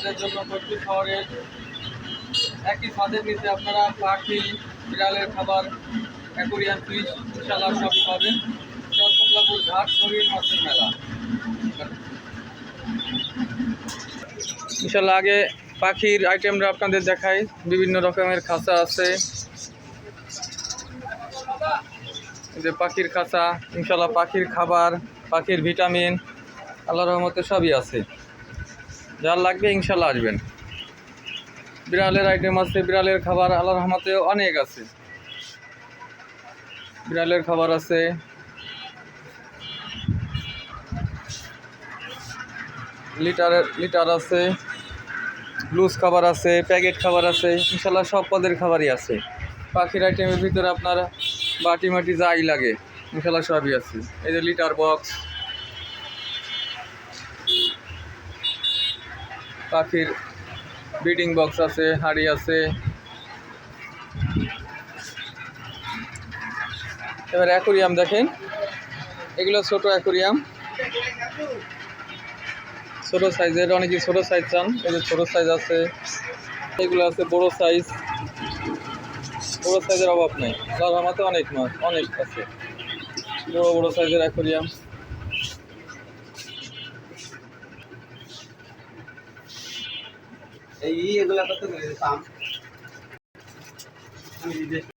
আপনাদের জন্য ফরিদপুর শহরের একই ছাদের নিচে আপনারা পাখি, বিড়ালের খাবার, অ্যাকোরিয়াম, ফিশ ইনশাআল্লাহ সবই পাবেন। কমলাপুর ঘাট নবীন মাছের মেলা। ইনশাআল্লাহ আগে পাখির আইটেমটা আপনাদের দেখাই। বিভিন্ন রকমের খাঁচা আছে, এই যে পাখির খাঁচা, ইনশাআল্লাহ পাখির খাবার, পাখির ভিটামিন আল্লাহর রহমতে সবই আছে। যার লাগবে ইনশাআল্লাহ আসবেন। বিড়ালের আইটেম আছে, বিড়ালের খাবার আল্লাহর রহমতে অনেক আছে। বিড়ালের খাবার আছে, লিটার আছে, লুজ খাবার আছে, প্যাকেট খাবার আছে, ইনশাআল্লাহ সব পদের খাবারই আছে। পাখির আইটেমের ভিতরে আপনার বাটি মাটি যাই লাগে ইনশাআল্লাহ সবই আছে। এই যে লিটার বক্স, পাখির ব্রিডিং বক্স আছে, হাঁড়ি আছে। এবার অ্যাকোরিয়াম দেখেন, এগুলো ছোট অ্যাকোরিয়াম, ছোট সাইজের, অনেকে ছোট সাইজ চান, এই যে ছোট সাইজ আছে। এগুলো আছে বড় সাইজ, বড় সাইজের অভাব নেই, তার আমাতে অনেক মাছ অনেক আছে, বড় বড় সাইজের অ্যাকোরিয়াম। এই এগুলা কত করে দাম?